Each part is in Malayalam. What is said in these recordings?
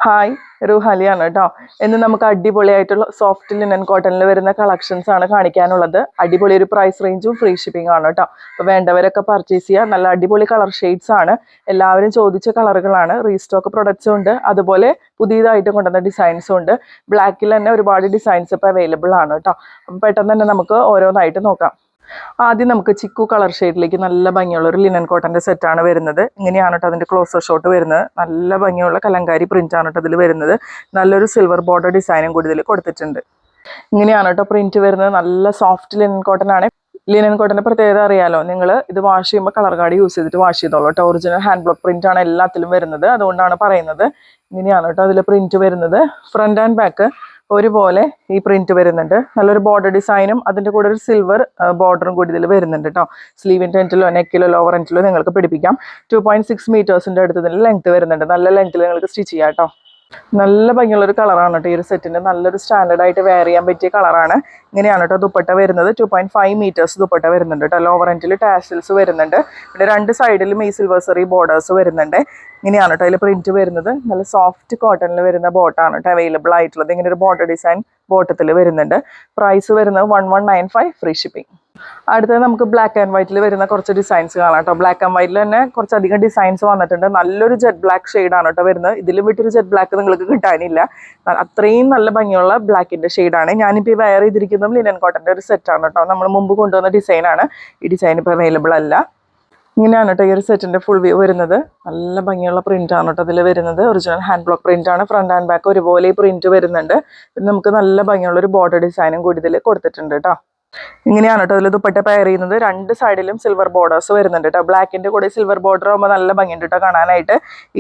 ഹായ്, റുഹാലിയാണ് കേട്ടോ. ഇന്ന് നമുക്ക് അടിപൊളിയായിട്ടുള്ള സോഫ്റ്റ് ലിനൻ കോട്ടണിൽ വരുന്ന കളക്ഷൻസ് ആണ് കാണിക്കാനുള്ളത്. അടിപൊളി ഒരു പ്രൈസ് റേഞ്ചും ഫ്രീ ഷിപ്പിംഗ് ആണ് കേട്ടോ. അപ്പോൾ വേണ്ടവരൊക്കെ പർച്ചേസ് ചെയ്യുക. നല്ല അടിപൊളി കളർ ഷെയ്ഡ്സ് ആണ്. എല്ലാവരും ചോദിച്ച കളറുകളാണ്. റീസ്റ്റോക്ക് പ്രൊഡക്ട്സും ഉണ്ട്, അതുപോലെ പുതിയതായിട്ട് കൊണ്ടുവന്ന ഡിസൈൻസും ഉണ്ട്. ബ്ലാക്കിൽ തന്നെ ഒരുപാട് ഡിസൈൻസ് ഇപ്പോൾ അവൈലബിൾ ആണ് കേട്ടോ. അപ്പം പെട്ടെന്ന് തന്നെ നമുക്ക് ഓരോന്നായിട്ട് നോക്കാം. ആദ്യം നമുക്ക് ചിക്കു കളർ ഷെയ്ഡിലേക്ക് നല്ല ഭംഗിയുള്ള ഒരു ലിനൻ കോട്ടന്റെ സെറ്റാണ് വരുന്നത്. ഇങ്ങനെയാണ് കേട്ടോ അതിന്റെ ക്ലോസർ ഷോട്ട് വരുന്നത്. നല്ല ഭംഗിയുള്ള കലങ്കാരി പ്രിന്റ് ആണ് കേട്ടോ ഇതിൽ വരുന്നത്. നല്ലൊരു സിൽവർ ബോർഡർ ഡിസൈനും കൂടി ഇതിൽ കൊടുത്തിട്ടുണ്ട്. ഇങ്ങനെയാണ് കേട്ടോ പ്രിന്റ് വരുന്നത്. നല്ല സോഫ്റ്റ് ലിനൻ കോട്ടൺ ആണ്. ലിനൻ കോട്ടന്റെ പ്രത്യേകത അറിയാലോ, നിങ്ങൾ ഇത് വാഷ് ചെയ്യുമ്പോൾ കളർ കാർഡ് യൂസ് ചെയ്തിട്ട് വാഷ് ചെയ്തോളൂ കേട്ടോ. ഒറിജിനൽ ഹാൻഡ് ബ്ലോക്ക് പ്രിന്റ് ആണ് എല്ലാത്തിലും വരുന്നത്, അതുകൊണ്ടാണ് പറയുന്നത്. ഇങ്ങനെയാണ് കേട്ടോ അതിൽ പ്രിന്റ് വരുന്നത്. ഫ്രണ്ട് ആൻഡ് ബാക്ക് ഒരുപോലെ ഈ പ്രിന്റ് വരുന്നുണ്ട്. നല്ലൊരു ബോർഡർ ഡിസൈനും അതിൻ്റെ കൂടെ ഒരു സിൽവർ ബോർഡറും കൂടി ഇതിൽ വരുന്നുണ്ട് കേട്ടോ. സ്ലീവിൻ്റെ എൻഡിലോ നെക്കിലോ ലോവർ എൻഡിലോ നിങ്ങൾക്ക് പിടിപ്പിക്കാം. 2.6 മീറ്റേഴ്സിൻ്റെ അടുത്ത് ഇതിൽ ലെങ്ത് വരുന്നുണ്ട്. നല്ല ലെങ്ത്തിൽ നിങ്ങൾക്ക് സ്റ്റിച്ച് ചെയ്യാം കേട്ടോ. നല്ല ഭംഗിയുള്ളൊരു കളറാണ് കേട്ടോ ഈ ഒരു സെറ്റിൻ്റെ. നല്ലൊരു സ്റ്റാൻഡേർഡ് ആയിട്ട് വെയർ ചെയ്യാൻ പറ്റിയ കളറാണ്. ഇങ്ങനെയാണ് കേട്ടോ ദുപ്പട്ട വരുന്നത്. 2.5 മീറ്റേഴ്സ് ദുപ്പട്ട വരുന്നുണ്ട് കേട്ടോ. ലോവർ എൻഡിൽ ടാസിൽസ് വരുന്നുണ്ട്. പിന്നെ രണ്ട് സൈഡിലും ഈ സിൽവർ ബോർഡേഴ്സ് വരുന്നുണ്ട്. ഇങ്ങനെയാണ് കേട്ടോ അതിൽ പ്രിന്റ് വരുന്നത്. നല്ല സോഫ്റ്റ് കോട്ടണിൽ വരുന്ന ബോട്ടാണ് കേട്ടോ അവൈലബിൾ ആയിട്ടുള്ളത്. ഇങ്ങനെ ഒരു ബോർഡർ ഡിസൈൻ ബോട്ടത്തിൽ വരുന്നുണ്ട്. പ്രൈസ് വരുന്നത് 1195 ഫ്രീ ഷിപ്പിംഗ്. അടുത്തത് നമുക്ക് ബ്ലാക്ക് ആൻഡ് വൈറ്റിൽ വരുന്ന കുറച്ച് ഡിസൈൻസ് കാണാം കേട്ടോ. ബ്ലാക്ക് ആൻഡ് വൈറ്റിൽ തന്നെ കുറച്ചധികം ഡിസൈൻസ് വന്നിട്ടുണ്ട്. നല്ലൊരു ജെറ്റ് ബ്ലാക്ക് ഷെയ്ഡാണ് കേട്ടോ വരുന്നത്. ഇതിലും വിട്ടൊരു ജെറ്റ് ബ്ലാക്ക് നിങ്ങൾക്ക് കിട്ടാനില്ല. അത്രയും നല്ല ഭംഗിയുള്ള ബ്ലാക്കിൻ്റെ ഷെയ്ഡാണ്. ഞാനിപ്പോൾ ഈ വെയർ ചെയ്തിരിക്കുന്നതും ലിനൻ കോട്ടൻ്റെ ഒരു സെറ്റാണ് കേട്ടോ. നമ്മൾ മുമ്പ് കൊണ്ടുവന്ന ഡിസൈനാണ്. ഈ ഡിസൈൻ ഇപ്പോൾ അവൈലബിൾ അല്ല. ഇങ്ങനെയാണ് കേട്ടോ ഈ ഒരു സെറ്റിൻ്റെ ഫുൾ വ്യൂ വരുന്നത്. നല്ല ഭംഗിയുള്ള പ്രിന്റ് ആണ് കേട്ടോ അതിൽ വരുന്നത്. ഒറിജിനൽ ഹാൻഡ് ബ്ലോക്ക് പ്രിന്റ് ആണ്. ഫ്രണ്ട് ആൻഡ് ബാക്ക് ഒരുപോലെ ഈ പ്രിന്റ് വരുന്നുണ്ട്. പിന്നെ നമുക്ക് നല്ല ഭംഗിയുള്ള ഒരു ബോർഡർ ഡിസൈനും കൂടി ഇതിൽ കൊടുത്തിട്ടുണ്ട് കേട്ടോ. ഇങ്ങനെയാണ് കേട്ടോ ഇതിൽ ദുപ്പട്ട പെയർ ചെയ്യുന്നത്. രണ്ട് സൈഡിലും സിൽവർ ബോർഡേഴ്സ് വരുന്നുണ്ട് കേട്ടോ. ബ്ലാക്കിൻ്റെ കൂടെ സിൽവർ ബോർഡർ ആകുമ്പോൾ നല്ല ഭംഗിയുണ്ട് കേട്ടോ കാണാനായിട്ട്.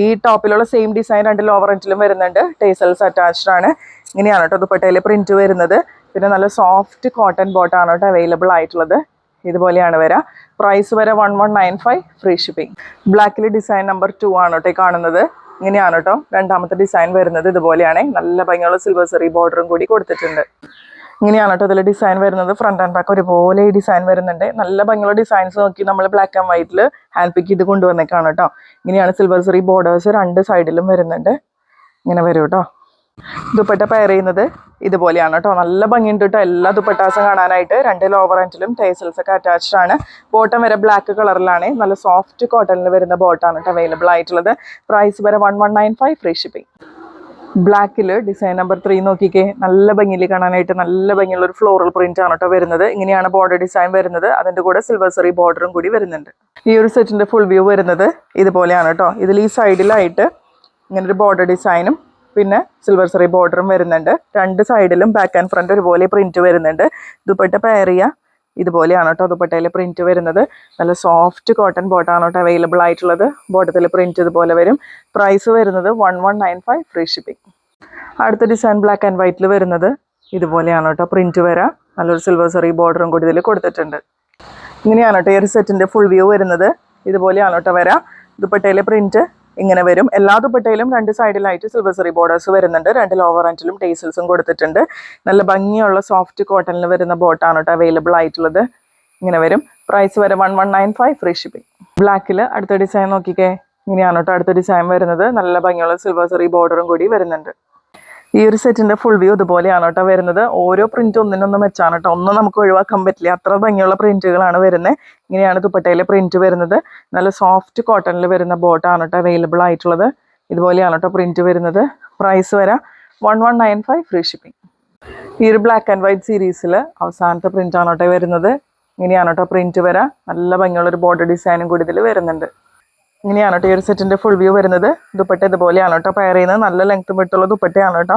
ഈ ടോപ്പിലുള്ള സെയിം ഡിസൈൻ രണ്ട് ലോവർ എൻഡിലും വരുന്നുണ്ട്. ടേസൽസ് അറ്റാച്ച്ഡ് ആണ്. ഇങ്ങനെയാണ് കേട്ടോ ദുപ്പട്ടയിൽ പ്രിന്റ് വരുന്നത്. പിന്നെ നല്ല സോഫ്റ്റ് കോട്ടൺ ബോട്ടാണ് കേട്ടോ അവൈലബിൾ ആയിട്ടുള്ളത്. ഇതുപോലെയാണ് വരിക. പ്രൈസ് വരെ 1195 ഫ്രീ ഷിപ്പിംഗ്. ബ്ലാക്കിൽ ഡിസൈൻ നമ്പർ 2 ആണ് കേട്ടോ കാണുന്നത്. ഇങ്ങനെയാണ് കേട്ടോ രണ്ടാമത്തെ ഡിസൈൻ വരുന്നത്. ഇതുപോലെയാണ്. നല്ല ഭംഗിയുള്ള സിൽവർ ബോർഡറും കൂടി കൊടുത്തിട്ടുണ്ട്. ഇങ്ങനെയാണ് കേട്ടോ ഇതിൽ ഡിസൈൻ വരുന്നത്. ഫ്രണ്ട് ആൻഡ് ബാക്ക് ഒരുപോലെ ഈ ഡിസൈൻ വരുന്നുണ്ട്. നല്ല ഭംഗിയുള്ള ഡിസൈൻസ് നോക്കി നമ്മൾ ബ്ലാക്ക് ആൻഡ് വൈറ്റിൽ ഹാൻഡ് പിക്ക് ചെയ്ത് കൊണ്ടുവന്നേക്കാണ് കേട്ടോ. ഇങ്ങനെയാണ് സിൽവർ ബോർഡേഴ്സ് രണ്ട് സൈഡിലും വരുന്നുണ്ട്. ഇങ്ങനെ വരും കേട്ടോ. ദുപ്പട്ട പെയർ ചെയ്യുന്നത് ഇതുപോലെയാണ് കേട്ടോ. നല്ല ഭംഗിയുണ്ട് കേട്ടോ എല്ലാ ദുപ്പട്ടാസും കാണാനായിട്ട്. രണ്ട് ലോവർ എൻഡിലും ടേസൽസ് ഒക്കെ അറ്റാച്ച്ഡ് ആണ്. ബോട്ടം വരെ ബ്ലാക്ക് കളറിലാണ്. നല്ല സോഫ്റ്റ് കോട്ടണിൽ വരുന്ന ബോട്ടാണ് കേട്ടോ അവൈലബിൾ ആയിട്ടുള്ളത്. പ്രൈസ് വരെ 1195 ഫ്രീ ഷിപ്പിംഗ്. ബ്ലാക്കിൽ ഡിസൈൻ നമ്പർ 3 നോക്കിക്കേ. നല്ല ഭംഗിയിൽ കാണാനായിട്ട് നല്ല ഭംഗിയുള്ള ഒരു ഫ്ലോറൽ പ്രിന്റ് ആണ് കേട്ടോ വരുന്നത്. ഇങ്ങനെയാണ് ബോർഡർ ഡിസൈൻ വരുന്നത്. അതിൻ്റെ കൂടെ സിൽവർ ബോർഡറും കൂടി വരുന്നുണ്ട്. ഈ ഒരു സെറ്റിൻ്റെ ഫുൾ വ്യൂ വരുന്നത് ഇതുപോലെയാണ് കേട്ടോ. ഇതിൽ ഈ സൈഡിലായിട്ട് ഇങ്ങനൊരു ബോർഡർ ഡിസൈനും പിന്നെ സിൽവർ ബോർഡറും വരുന്നുണ്ട്. രണ്ട് സൈഡിലും ബാക്ക് ആൻഡ് ഫ്രണ്ട് ഒരുപോലെ പ്രിന്റ് വരുന്നുണ്ട്. ദുപ്പട്ട പെയർ ചെയ്യുക ഇതുപോലെയാണ് കേട്ടോ ദുപ്പട്ടയിൽ പ്രിന്റ് വരുന്നത്. നല്ല സോഫ്റ്റ് കോട്ടൺ ബോട്ടാണ് കേട്ടോ അവൈലബിൾ ആയിട്ടുള്ളത്. ബോട്ടത്തിൽ പ്രിന്റ് ഇതുപോലെ വരും. പ്രൈസ് വരുന്നത് 1195 ഫ്രീ ഷിപ്പിംഗ്. അടുത്ത ഡിസൈൻ ബ്ലാക്ക് ആൻഡ് വൈറ്റിൽ വരുന്നത് ഇതുപോലെയാണ് കേട്ടോ പ്രിന്റ് വരാം. നല്ലൊരു സിൽവർ ബോർഡറും കൂടി ഇതിൽ കൊടുത്തിട്ടുണ്ട്. ഇങ്ങനെയാണ് കേട്ടോ ഈ ഒരു സെറ്റിൻ്റെ ഫുൾ വ്യൂ വരുന്നത്. ഇതുപോലെയാണ് കേട്ടോ വരാം. ദുപ്പട്ടയിലെ പ്രിന്റ് ഇങ്ങനെ വരും. എല്ലാ ദുപ്പട്ടയിലും രണ്ട് സൈഡിലായിട്ട് സിൽവർ ബോർഡേഴ്സ് വരുന്നുണ്ട്. രണ്ട് ലോവർ എൻഡിലും ടേസൽസും കൊടുത്തിട്ടുണ്ട്. നല്ല ഭംഗിയുള്ള സോഫ്റ്റ് കോട്ടണിൽ വരുന്ന ബോട്ടാണ് കേട്ടോ അവൈലബിൾ ആയിട്ടുള്ളത്. ഇങ്ങനെ വരും. പ്രൈസ് വരെ 1195 ഫ്രീ ഷിപ്പിംഗ്. ബ്ലാക്കിൽ അടുത്ത ഡിസൈൻ നോക്കിക്കേ. ഇങ്ങനെയാണ് കേട്ടോ അടുത്ത ഡിസൈൻ വരുന്നത്. നല്ല ഭംഗിയുള്ള സിൽവർ ബോർഡറും കൂടി വരുന്നുണ്ട്. ഈ ഒരു സെറ്റിൻ്റെ ഫുൾ വ്യൂ ഇതുപോലെയാണ് കേട്ടോ വരുന്നത്. ഓരോ പ്രിന്റ് ഒന്നിനൊന്നും വെച്ചാണ് കേട്ടോ. ഒന്നും നമുക്ക് ഒഴിവാക്കാൻ പറ്റില്ല, അത്ര ഭംഗിയുള്ള പ്രിന്റുകളാണ് വരുന്നത്. ഇങ്ങനെയാണ് ദുപ്പട്ടയിലെ പ്രിന്റ് വരുന്നത്. നല്ല സോഫ്റ്റ് കോട്ടണിൽ വരുന്ന ബോട്ടാണ് കേട്ടോ അവൈലബിൾ ആയിട്ടുള്ളത്. ഇതുപോലെയാണ് കേട്ടോ പ്രിന്റ് വരുന്നത്. പ്രൈസ് വരെ 1195 ഫ്രീ ഷിപ്പിംഗ്. ഈ ഒരു ബ്ലാക്ക് ആൻഡ് വൈറ്റ് സീരീസിൽ അവസാനത്തെ പ്രിന്റ് ആണ് കേട്ടോ വരുന്നത്. ഇങ്ങനെയാണ് കേട്ടോ പ്രിന്റ് വരാം. നല്ല ഭംഗിയുള്ളൊരു ബോർഡർ ഡിസൈനും കൂടി ഇതിൽ വരുന്നുണ്ട്. ഇങ്ങനെയാണ് കേട്ടോ ഈ ഒരു സെറ്റിൻ്റെ ഫുൾ വ്യൂ വരുന്നത്. ദുപ്പട്ട ഇതുപോലെയാണ് കേട്ടോ പെയർ ചെയ്യുന്നത്. നല്ല ലെങ്ത് വിട്ടുള്ള ദുപ്പട്ടയാണ് കേട്ടോ.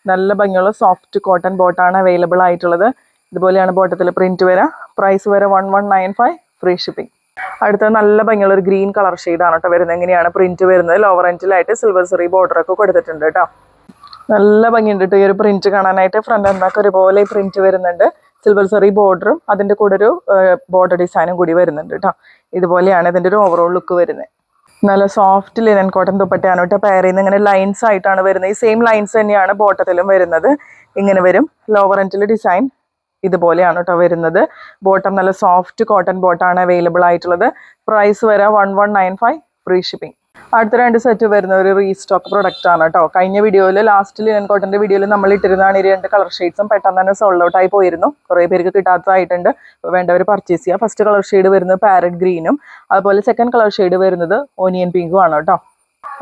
നല്ല ഭംഗിയുള്ള സോഫ്റ്റ് കോട്ടൺ ബോട്ടാണ് അവൈലബിൾ ആയിട്ടുള്ളത്. ഇതുപോലെയാണ് ബോട്ടത്തിൽ പ്രിന്റ് വരാം. പ്രൈസ് വരെ 1195 ഫ്രീ ഷിപ്പിംഗ്. അടുത്ത നല്ല ഭംഗിയുള്ള ഒരു ഗ്രീൻ കളർ ഷെയ്ഡാണ് കേട്ടോ വരുന്നത്. ഇങ്ങനെയാണ് പ്രിന്റ് വരുന്നത്. ലോവർ എൻഡിലായിട്ട് സിൽവർ ബോർഡറൊക്കെ കൊടുത്തിട്ടുണ്ട് കേട്ടോ. നല്ല ഭംഗിയുണ്ട് കേട്ടോ ഈ ഒരു പ്രിന്റ് കാണാനായിട്ട്. ഫ്രണ്ട് ആൻഡ് ബാക്ക് ഒരുപോലെ പ്രിന്റ് വരുന്നുണ്ട്. സിൽവർ ബോർഡറും അതിൻ്റെ കൂടെ ഒരു ബോർഡർ ഡിസൈനും കൂടി വരുന്നുണ്ട് കേട്ടോ. ഇതുപോലെയാണ് ഇതിൻ്റെ ഒരു ഓവറോൾ ലുക്ക് വരുന്നത്. നല്ല സോഫ്റ്റ് ലിനൻ കോട്ടൺ ദുപ്പട്ടയാണ് കേട്ടോ പെയർ ചെയ്യുന്നത്. ഇങ്ങനെ ലൈൻസ് ആയിട്ടാണ് വരുന്നത്. ഈ സെയിം ലൈൻസ് തന്നെയാണ് ബോട്ടത്തിലും വരുന്നത്. ഇങ്ങനെ വരും. ലോവർ എൻഡിൽ ഡിസൈൻ ഇതുപോലെയാണ് കേട്ടോ വരുന്നത്. ബോട്ടം നല്ല സോഫ്റ്റ് കോട്ടൺ ബോട്ടാണ് അവൈലബിൾ ആയിട്ടുള്ളത്. പ്രൈസ് വരെ 1195 ഫ്രീ ഷിപ്പിംഗ്. അടുത്ത 2 സെറ്റ് വരുന്ന ഒരു റീസ്റ്റോക്ക് പ്രൊഡക്റ്റ് ആണ് കേട്ടോ. കഴിഞ്ഞ വീഡിയോയിൽ ലാസ്റ്റ് ലിനൻ കോട്ടൻ്റെ വീഡിയോയിൽ നമ്മൾ ഇട്ടിരുന്നതാണ് ഈ 2 കളർ ഷെയ്ഡ്സും പെട്ടെന്ന് തന്നെ സോൾഡ് ഔട്ട് ആയി പോയിരുന്നു. കുറേ പേർക്ക് കിട്ടാത്തതായിട്ടുണ്ട്. അപ്പോൾ വേണ്ടവർ പർച്ചേസ് ചെയ്യുക. ഫസ്റ്റ് കളർ ഷെയ്ഡ് വരുന്നത് പാരറ്റ് ഗ്രീനും അതുപോലെ സെക്കൻഡ് കളർ ഷെയ്ഡ് വരുന്നത് ഓനിയൻ പിങ്കും ആണ് കേട്ടോ.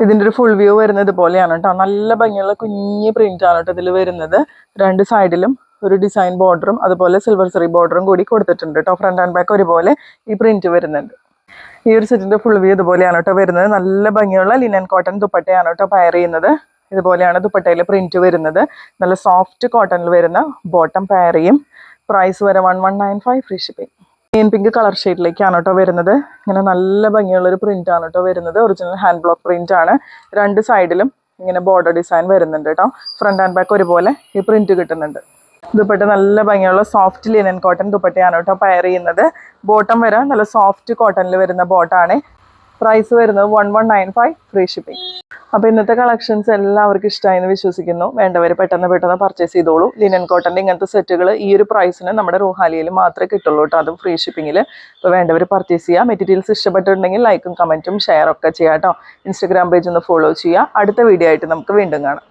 ഇതിൻ്റെ ഒരു ഫുൾ വ്യൂ വരുന്നത് ഇതുപോലെയാണ് കേട്ടോ. നല്ല ഭംഗിയുള്ള കുഞ്ഞ് പ്രിന്റ് ആണ് കേട്ടോ ഇതിൽ വരുന്നത്. 2 സൈഡിലും ഒരു ഡിസൈൻ ബോർഡറും അതുപോലെ സിൽവർ സെറി ബോർഡറും കൂടി കൊടുത്തിട്ടുണ്ട് കേട്ടോ. ഫ്രണ്ട് ആൻഡ് ബാക്ക് ഒരുപോലെ ഈ പ്രിന്റ് വരുന്നുണ്ട്. ഈ ഒരു സെറ്റിന്റെ ഫുൾ വ്യൂ ഇതുപോലെയാണ് കേട്ടോ വരുന്നത്. നല്ല ഭംഗിയുള്ള ലിനൻ കോട്ടൺ ദുപ്പട്ടയാണ് കേട്ടോ പയർ ചെയ്യുന്നത്. ഇതുപോലെയാണ് ദുപ്പട്ടയിൽ പ്രിന്റ് വരുന്നത്. നല്ല സോഫ്റ്റ് കോട്ടണിൽ വരുന്ന ബോട്ടം പയർ ചെയ്യും. പ്രൈസ് വരെ 1195 free shipping. Green pink colour ഷെയ്ഡിലേക്കാണ് കേട്ടോ വരുന്നത്. ഇങ്ങനെ നല്ല ഭംഗിയുള്ളൊരു പ്രിന്റ് ആണ് കേട്ടോ വരുന്നത്. ഒറിജിനൽ ഹാൻഡ് ബ്ലോക്ക് പ്രിന്റ് ആണ്. 2 സൈഡിലും ഇങ്ങനെ ബോർഡർ ഡിസൈൻ വരുന്നുണ്ട് കേട്ടോ. ഫ്രണ്ട് ആൻഡ് ബാക്ക് ഒരുപോലെ ഈ പ്രിന്റ് കിട്ടുന്നുണ്ട്. ദുപ്പട്ട നല്ല ഭംഗിയുള്ള സോഫ്റ്റ് ലിനൻ കോട്ടൺ ദുപ്പട്ടയാണ് കേട്ടോ പയർ ചെയ്യുന്നത്. ബോട്ടം വരെ നല്ല സോഫ്റ്റ് കോട്ടണിൽ വരുന്ന ബോട്ടാണ്. പ്രൈസ് വരുന്നത് 1195 ഫ്രീ ഷിപ്പിംഗ്. അപ്പോൾ ഇന്നത്തെ കളക്ഷൻസ് എല്ലാവർക്കും ഇഷ്ടമായെന്ന് വിശ്വസിക്കുന്നു. വേണ്ടവർ പെട്ടെന്ന് പർച്ചേസ് ചെയ്തോളൂ. ലിനൻ കോട്ടൻ്റെ ഇങ്ങനത്തെ സെറ്റുകൾ ഈ ഒരു പ്രൈസിന് നമ്മുടെ റൂഹാലിയയിൽ മാത്രമേ കിട്ടുള്ളൂ കേട്ടോ, അതും ഫ്രീ ഷിപ്പിങ്ങിൽ. അപ്പോൾ വേണ്ടവർ പർച്ചേസ് ചെയ്യുക. മെറ്റീരിയൽസ് ഇഷ്ടപ്പെട്ടിട്ടുണ്ടെങ്കിൽ ലൈക്കും കമൻറ്റും ഷെയർ ഒക്കെ ചെയ്യാം കേട്ടോ. ഇൻസ്റ്റഗ്രാം പേജ് ഒന്ന് ഫോളോ ചെയ്യുക. അടുത്ത വീഡിയോ ആയിട്ട് നമുക്ക് വീണ്ടും കാണാം.